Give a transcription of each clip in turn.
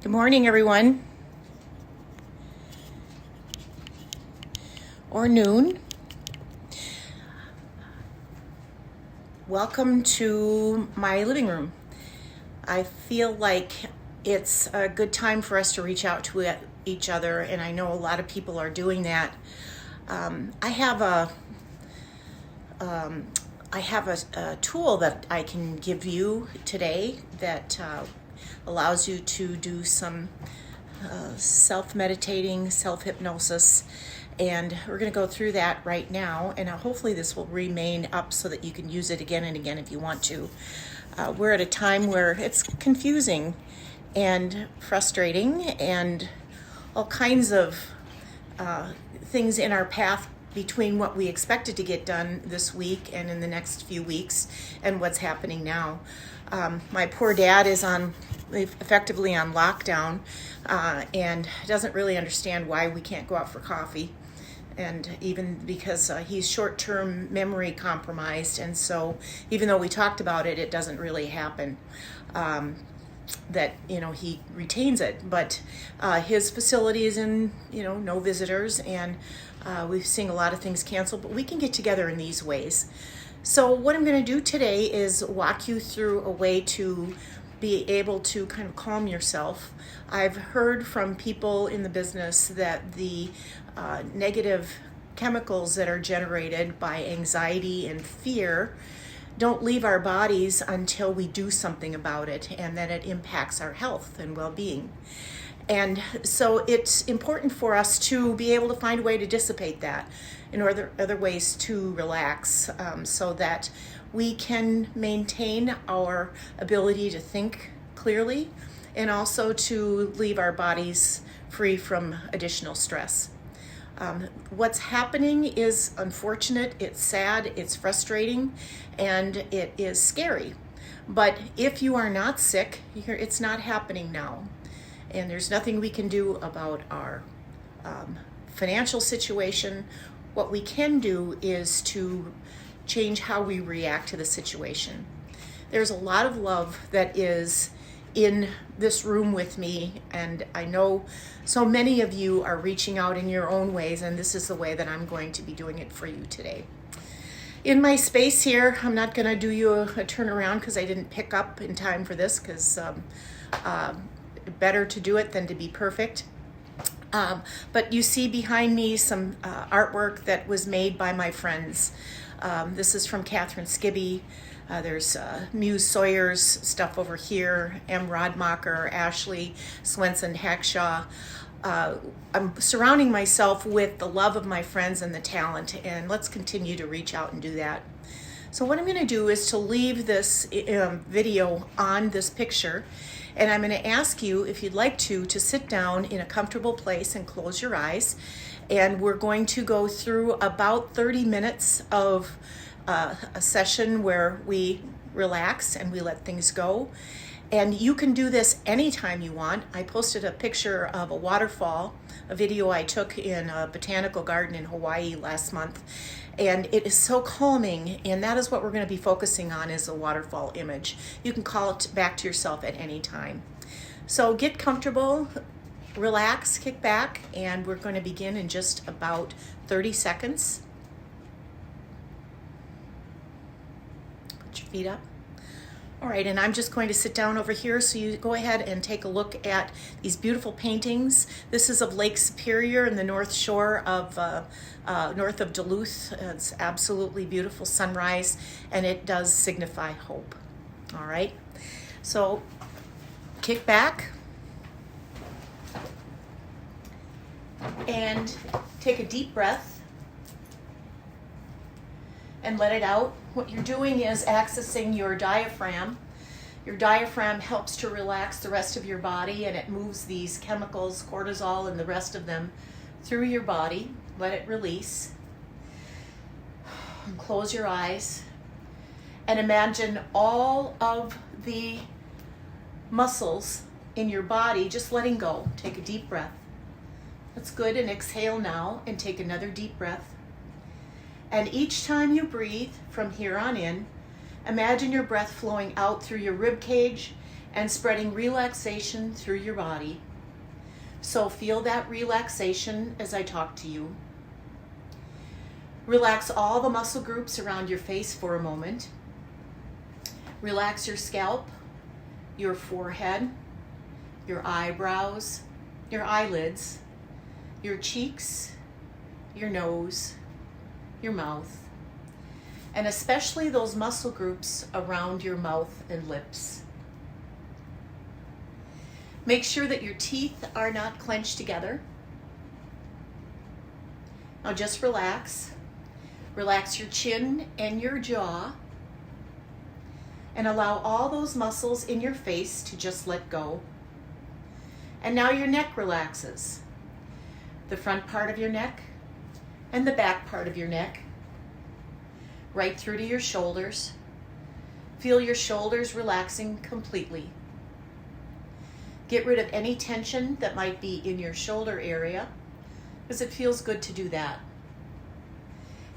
Good morning, everyone, or noon. Welcome to my living room. I feel like it's a good time for us to reach out to each other, and I know a lot of people are doing that. I have a tool that I can give you today that allows you to do some self-meditating, self-hypnosis, and we're going to go through that right now, and hopefully this will remain up so that you can use it again and again if you want to. We're at a time where it's confusing and frustrating and all kinds of things in our path between what we expected to get done this week and in the next few weeks and what's happening now. My poor dad is effectively on lockdown and doesn't really understand why we can't go out for coffee, and even because he's short-term memory compromised, and so even though we talked about it, it doesn't really happen. That he retains it, but his facility is in no visitors, and we've seen a lot of things canceled, but we can get together in these ways. So what I'm going to do today is walk you through a way to be able to kind of calm yourself. I've heard from people in the business that the negative chemicals that are generated by anxiety and fear don't leave our bodies until we do something about it, and then it impacts our health and well-being. And so it's important for us to be able to find a way to dissipate that in other ways to relax, so that we can maintain our ability to think clearly and also to leave our bodies free from additional stress. What's happening is unfortunate, it's sad, it's frustrating, and it is scary. But if you are not sick, it's not happening now. And there's nothing we can do about our financial situation. What we can do is to change how we react to the situation. There's a lot of love that is in this room with me, and I know so many of you are reaching out in your own ways, and this is the way that I'm going to be doing it for you today. In my space here, I'm not going to do you a turnaround because I didn't pick up in time for this, because better to do it than to be perfect. But you see behind me some artwork that was made by my friends. This is from Catherine Skibby. There's Muse Sawyer's stuff over here, M. Rodmacher, Ashley Swenson Hackshaw. I'm surrounding myself with the love of my friends and the talent, and let's continue to reach out and do that. So what I'm going to do is to leave this video on this picture, and I'm going to ask you, if you'd like to sit down in a comfortable place and close your eyes, and we're going to go through about 30 minutes of a session where we relax and we let things go. And you can do this anytime you want. I posted a picture of a waterfall, a video I took in a botanical garden in Hawaii last month, and it is so calming, and that is what we're going to be focusing on, is a waterfall image. You can call it back to yourself at any time. So get comfortable, relax, kick back, and we're going to begin in just about 30 seconds. Put your feet up. All right, and I'm just going to sit down over here, so you go ahead and take a look at these beautiful paintings. This is of Lake Superior in the North Shore of north of Duluth. It's absolutely beautiful sunrise, and it does signify hope. All right, so kick back and take a deep breath and let it out. What you're doing is accessing your diaphragm. Your diaphragm helps to relax the rest of your body, and it moves these chemicals, cortisol and the rest of them, through your body. Let it release. And close your eyes and imagine all of the muscles in your body just letting go. Take a deep breath. That's good, and exhale now and take another deep breath. And each time you breathe from here on in, imagine your breath flowing out through your rib cage and spreading relaxation through your body. So feel that relaxation as I talk to you. Relax all the muscle groups around your face for a moment. Relax your scalp, your forehead, your eyebrows, your eyelids, your cheeks, your nose, your mouth, and especially those muscle groups around your mouth and lips. Make sure that your teeth are not clenched together. Now just relax. Relax your chin and your jaw, and allow all those muscles in your face to just let go. And now your neck relaxes. The front part of your neck and the back part of your neck, right through to your shoulders. Feel your shoulders relaxing completely. Get rid of any tension that might be in your shoulder area, because it feels good to do that.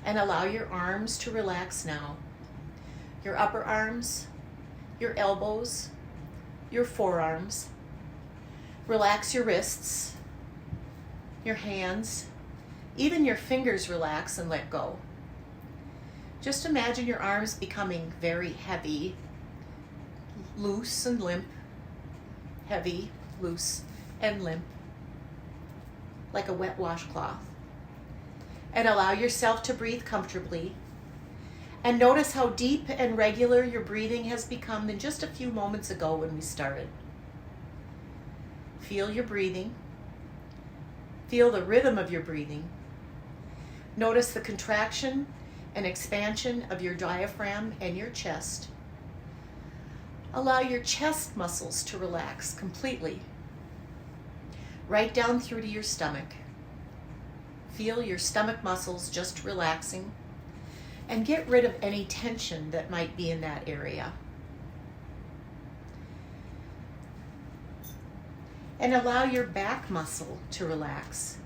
And allow your arms to relax now. Your upper arms, your elbows, your forearms. Relax your wrists, your hands, even your fingers relax and let go. Just imagine your arms becoming very heavy, loose and limp, heavy, loose and limp, like a wet washcloth. And allow yourself to breathe comfortably. And notice how deep and regular your breathing has become in just a few moments ago when we started. Feel your breathing. Feel the rhythm of your breathing. Notice the contraction and expansion of your diaphragm and your chest. Allow your chest muscles to relax completely, right down through to your stomach. Feel your stomach muscles just relaxing, and get rid of any tension that might be in that area. And allow your back muscle to relax.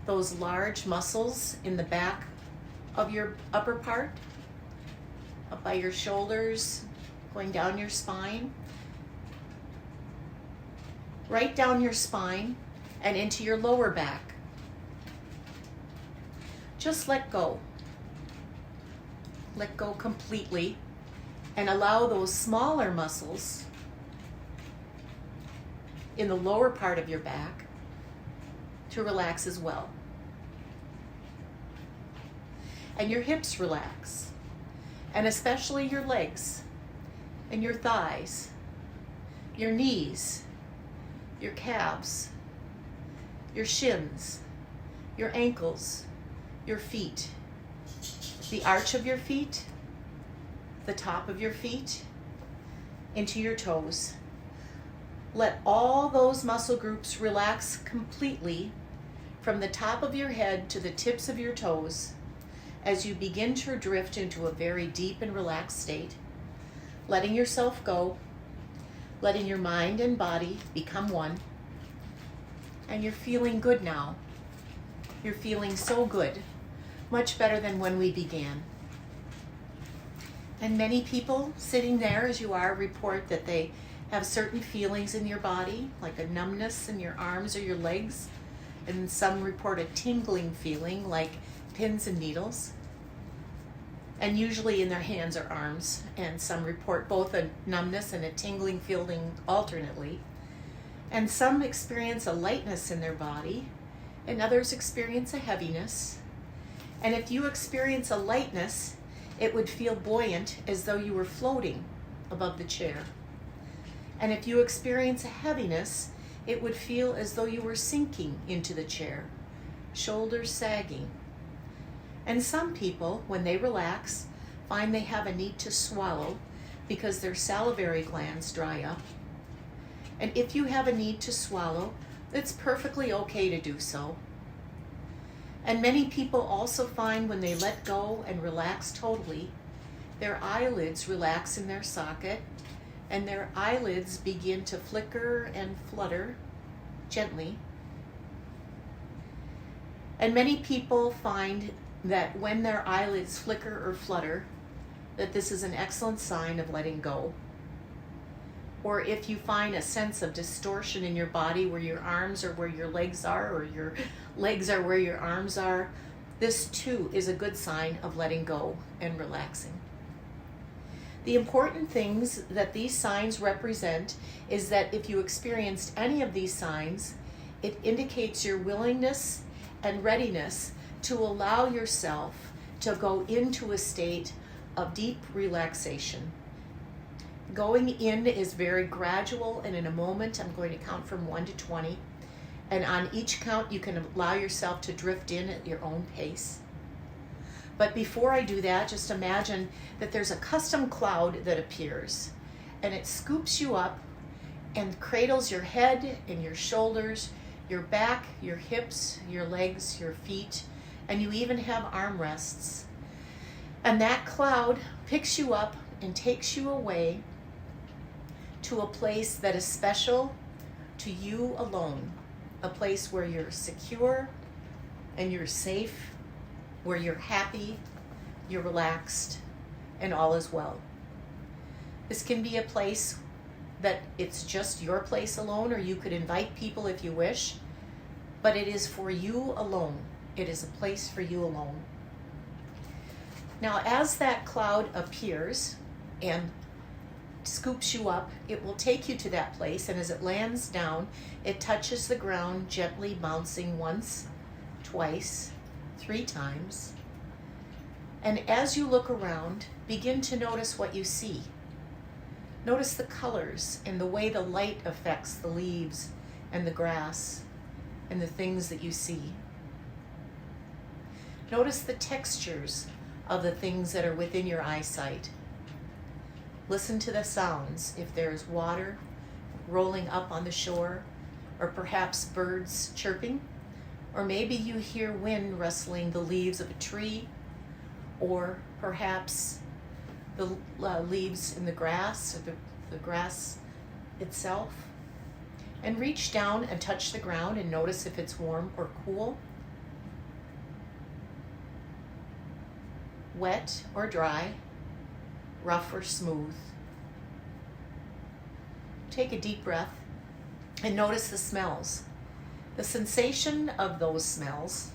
Those large muscles in the back of your upper part, up by your shoulders, going down your spine, right down your spine and into your lower back. Just let go. Let go completely and allow those smaller muscles in the lower part of your back to relax as well. And your hips relax, and especially your legs and your thighs, your knees, your calves, your shins, your ankles, your feet, the arch of your feet, the top of your feet, into your toes. Let all those muscle groups relax completely from the top of your head to the tips of your toes as you begin to drift into a very deep and relaxed state, letting yourself go, letting your mind and body become one. And you're feeling good now. You're feeling so good, much better than when we began. And many people sitting there as you are report that they have certain feelings in your body, like a numbness in your arms or your legs, and some report a tingling feeling like pins and needles, and usually in their hands or arms, and some report both a numbness and a tingling feeling alternately, and some experience a lightness in their body, and others experience a heaviness. And if you experience a lightness, it would feel buoyant as though you were floating above the chair. And if you experience a heaviness, it would feel as though you were sinking into the chair, shoulders sagging. And some people, when they relax, find they have a need to swallow because their salivary glands dry up. And if you have a need to swallow, it's perfectly okay to do so. And many people also find when they let go and relax totally, their eyelids relax in their socket, and their eyelids begin to flicker and flutter gently. And many people find that when their eyelids flicker or flutter, that this is an excellent sign of letting go. or if you find a sense of distortion in your body where your arms are where your legs are, or your legs are where your arms are, this too is a good sign of letting go and relaxing. The important things that these signs represent is that if you experienced any of these signs, it indicates your willingness and readiness to allow yourself to go into a state of deep relaxation. Going in is very gradual, and in a moment I'm going to count from 1 to 20. And on each count you can allow yourself to drift in at your own pace. But before I do that, just imagine that there's a custom cloud that appears, and it scoops you up and cradles your head and your shoulders, your back, your hips, your legs, your feet, and you even have armrests. And that cloud picks you up and takes you away to a place that is special to you alone, a place where you're secure and you're safe, where you're happy, you're relaxed, and all is well. This can be a place that it's just your place alone, or you could invite people if you wish, but it is for you alone. It is a place for you alone. Now, as that cloud appears and scoops you up, it will take you to that place, and as it lands down, it touches the ground, gently bouncing once, twice, 3 times. And as you look around, begin to notice what you see. Notice the colors and the way the light affects the leaves and the grass and the things that you see. Notice the textures of the things that are within your eyesight. Listen to the sounds, if there is water rolling up on the shore, or perhaps birds chirping, or maybe you hear wind rustling the leaves of a tree, or perhaps the leaves in the grass, or the grass itself. And reach down and touch the ground and notice if it's warm or cool, wet or dry, rough or smooth. Take a deep breath and notice the smells. The sensation of those smells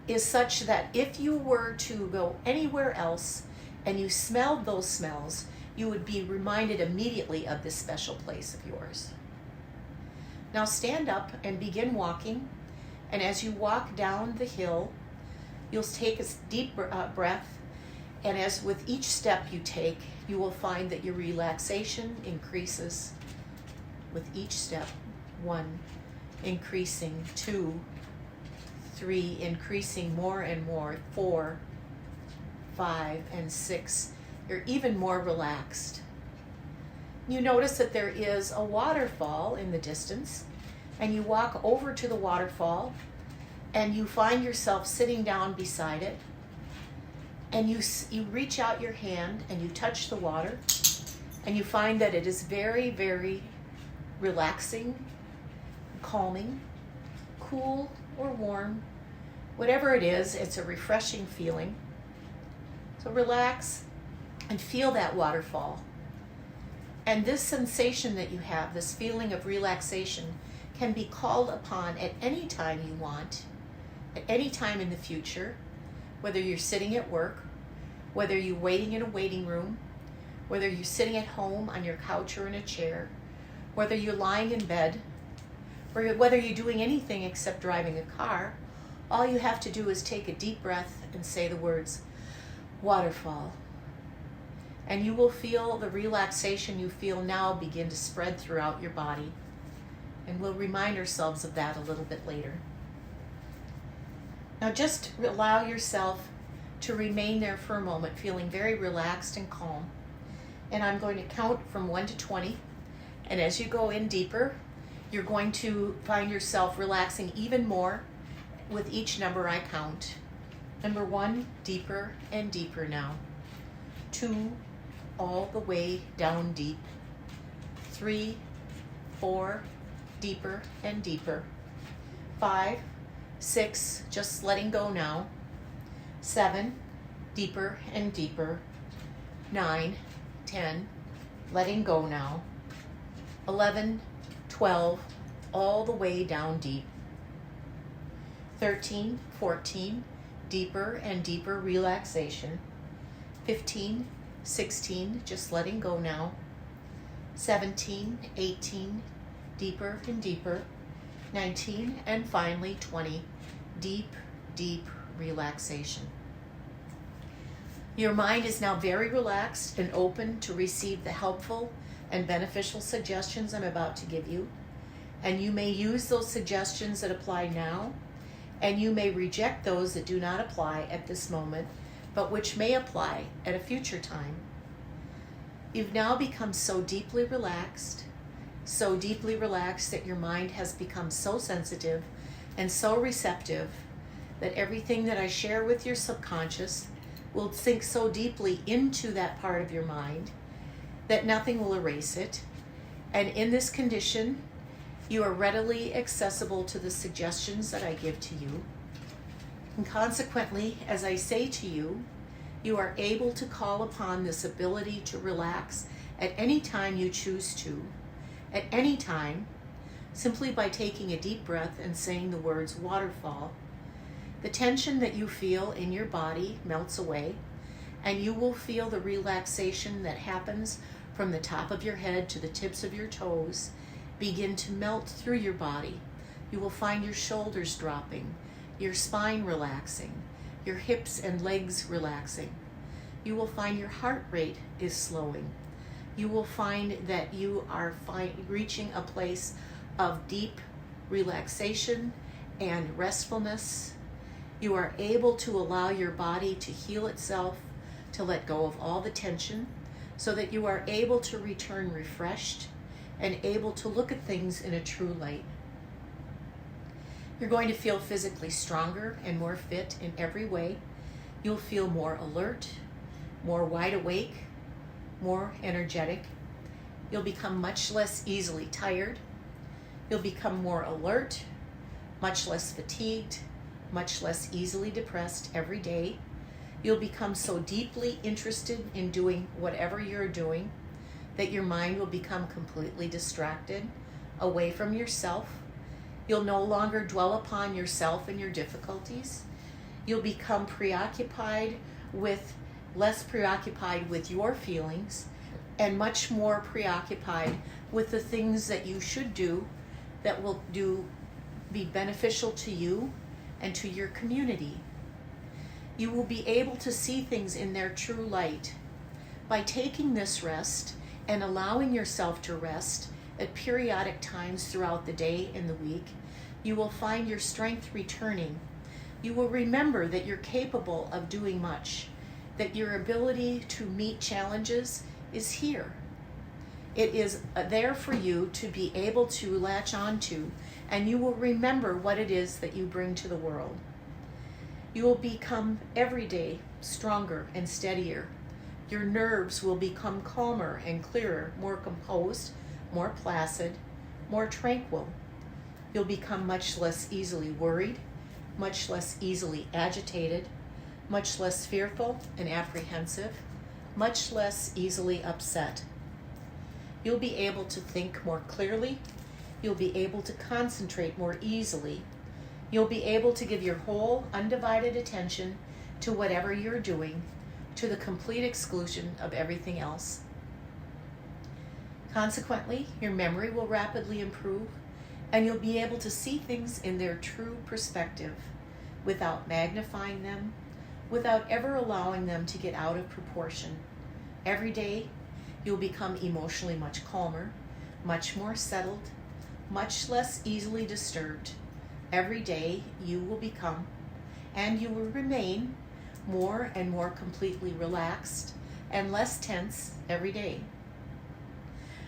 is such that if you were to go anywhere else and you smelled those smells, you would be reminded immediately of this special place of yours. Now stand up and begin walking, and as you walk down the hill, you'll take a deep breath, and as with each step you take, you will find that your relaxation increases with each step. 1, increasing, 2, 3, increasing more and more, 4, 5, and 6. You're even more relaxed. You notice that there is a waterfall in the distance, and you walk over to the waterfall, and you find yourself sitting down beside it, and you reach out your hand and you touch the water, and you find that it is very, very relaxing, calming, cool or warm. Whatever it is, it's a refreshing feeling. So relax and feel that waterfall. And this sensation that you have, this feeling of relaxation, can be called upon at any time you want, at any time in the future, whether you're sitting at work, whether you're waiting in a waiting room, whether you're sitting at home on your couch or in a chair, whether you're lying in bed, or whether you're doing anything except driving a car. All you have to do is take a deep breath and say the words, waterfall. And you will feel the relaxation you feel now begin to spread throughout your body. And we'll remind ourselves of that a little bit later. Now just allow yourself to remain there for a moment, feeling very relaxed and calm. And I'm going to count from 1 to 20. And as you go in deeper, you're going to find yourself relaxing even more with each number I count. Number 1, deeper and deeper now. 2, all the way down deep. 3, 4, deeper and deeper. 5, 6, just letting go now. 7, deeper and deeper. 9, 10, letting go now. 11, 12, all the way down deep. 13, 14, deeper and deeper relaxation. 15, 16, just letting go now. 17, 18, deeper and deeper. 19, and finally 20, deep, deep relaxation. Your mind is now very relaxed and open to receive the helpful and beneficial suggestions I'm about to give you. And you may use those suggestions that apply now, and you may reject those that do not apply at this moment, but which may apply at a future time. You've now become so deeply relaxed that your mind has become so sensitive and so receptive that everything that I share with your subconscious will sink so deeply into that part of your mind that nothing will erase it. And in this condition, you are readily accessible to the suggestions that I give to you. And consequently, as I say to you, you are able to call upon this ability to relax at any time you choose to, at any time, simply by taking a deep breath and saying the words waterfall. The tension that you feel in your body melts away, and you will feel the relaxation that happens from the top of your head to the tips of your toes begin to melt through your body. You will find your shoulders dropping, your spine relaxing, your hips and legs relaxing. You will find your heart rate is slowing. You will find that you are reaching a place of deep relaxation and restfulness. You are able to allow your body to heal itself, to let go of all the tension, so that you are able to return refreshed and able to look at things in a true light. You're going to feel physically stronger and more fit in every way. You'll feel more alert, more wide awake, more energetic. You'll become much less easily tired. You'll become more alert, much less fatigued, much less easily depressed every day. You'll become so deeply interested in doing whatever you're doing that your mind will become completely distracted, away from yourself. You'll no longer dwell upon yourself and your difficulties. You'll become less preoccupied with your feelings and much more preoccupied with the things that you should do that will be beneficial to you and to your community. You will be able to see things in their true light. By taking this rest and allowing yourself to rest at periodic times throughout the day and the week, you will find your strength returning. You will remember that you're capable of doing much, that your ability to meet challenges is here. It is there for you to be able to latch onto, and you will remember what it is that you bring to the world. You will become every day stronger and steadier. Your nerves will become calmer and clearer, more composed, more placid, more tranquil. You'll become much less easily worried, much less easily agitated, much less fearful and apprehensive, much less easily upset. You'll be able to think more clearly. You'll be able to concentrate more easily. You'll be able to give your whole undivided attention to whatever you're doing, to the complete exclusion of everything else. Consequently, your memory will rapidly improve, and you'll be able to see things in their true perspective without magnifying them, without ever allowing them to get out of proportion. Every day, you'll become emotionally much calmer, much more settled, much less easily disturbed. Every day, you will become, and you will remain, more and more completely relaxed and less tense every day.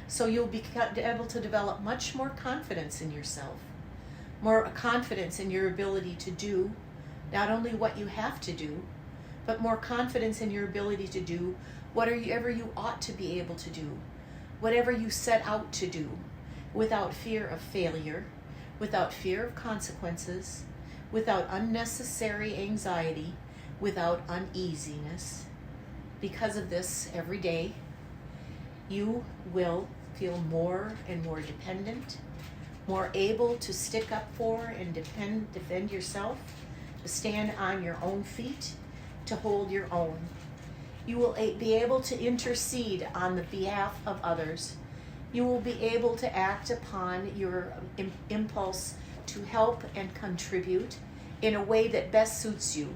So you'll be able to develop much more confidence in yourself, more confidence in your ability to do not only what you have to do, but more confidence in your ability to do whatever you ought to be able to do, whatever you set out to do, without fear of failure, without fear of consequences, without unnecessary anxiety, without uneasiness. Because of this, every day, you will feel more and more dependent, more able to stick up for and defend yourself, to stand on your own feet, to hold your own. You will be able to intercede on the behalf of others. You will be able to act upon your impulse to help and contribute in a way that best suits you.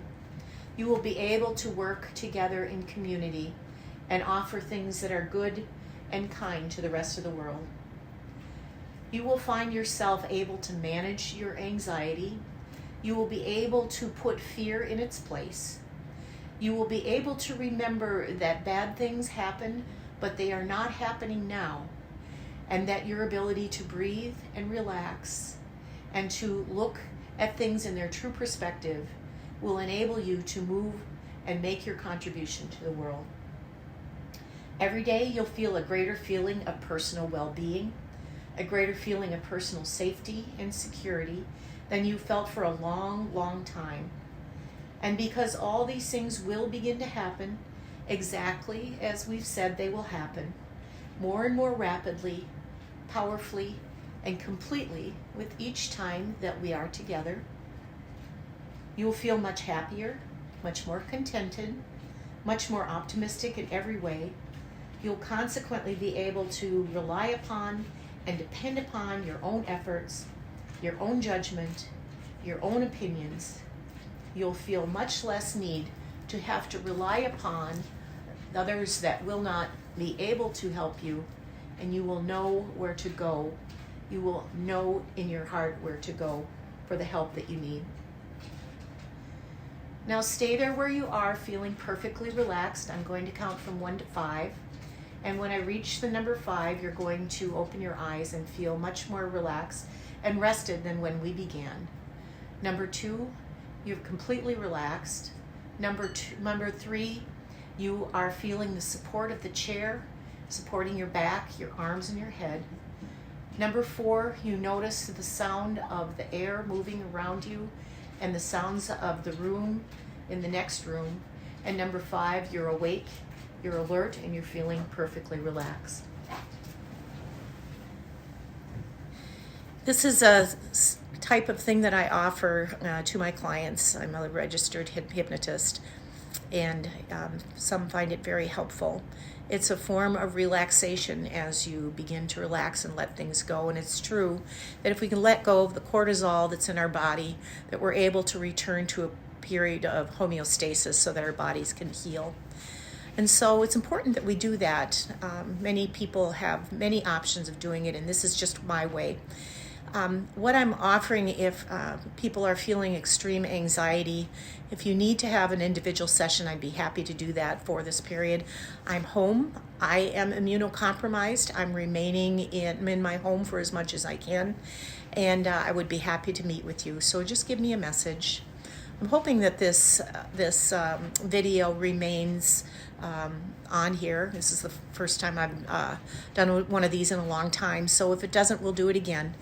You will be able to work together in community and offer things that are good and kind to the rest of the world. You will find yourself able to manage your anxiety. You will be able to put fear in its place. You will be able to remember that bad things happen, but they are not happening now, and that your ability to breathe and relax and to look at things in their true perspective will enable you to move and make your contribution to the world. Every day you'll feel a greater feeling of personal well-being, a greater feeling of personal safety and security than you felt for a long, long time. And because all these things will begin to happen exactly as we've said they will happen, more and more rapidly, powerfully, and completely with each time that we are together, you will feel much happier, much more contented, much more optimistic in every way. You'll consequently be able to rely upon and depend upon your own efforts, your own judgment, your own opinions. You'll feel much less need to have to rely upon others that will not be able to help you, and you will know where to go. You will know in your heart where to go for the help that you need. Now stay there where you are, feeling perfectly relaxed. I'm going to count from 1 to 5. And when I reach the number 5, you're going to open your eyes and feel much more relaxed and rested than when we began. Number 2, you've completely relaxed. Number 3, you are feeling the support of the chair, supporting your back, your arms, and your head. Number 4, you notice the sound of the air moving around you and the sounds of the room in the next room. And number 5, you're awake, you're alert, and you're feeling perfectly relaxed. This is a type of thing that I offer to my clients. I'm a registered hypnotist, and some find it very helpful. It's a form of relaxation as you begin to relax and let things go. And it's true that if we can let go of the cortisol that's in our body, that we're able to return to a period of homeostasis so that our bodies can heal. And so it's important that we do that. Many people have many options of doing it, and this is just my way. What I'm offering, if people are feeling extreme anxiety, if you need to have an individual session, I'd be happy to do that for this period. I'm home. I am immunocompromised. I'm remaining in my home for as much as I can, and I would be happy to meet with you. So just give me a message. I'm hoping that this video remains on here. This is the first time I've done one of these in a long time, so if it doesn't, we'll do it again.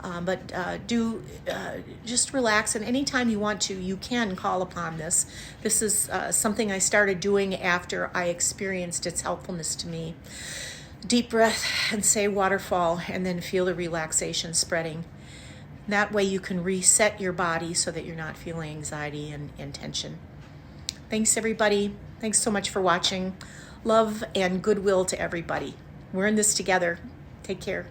But just relax, and anytime you want to, you can call upon this. This is something I started doing after I experienced its helpfulness to me. Deep breath and say waterfall, and then feel the relaxation spreading. That way you can reset your body so that you're not feeling anxiety and tension. Thanks, everybody. Thanks so much for watching. Love and goodwill to everybody. We're in this together. Take care.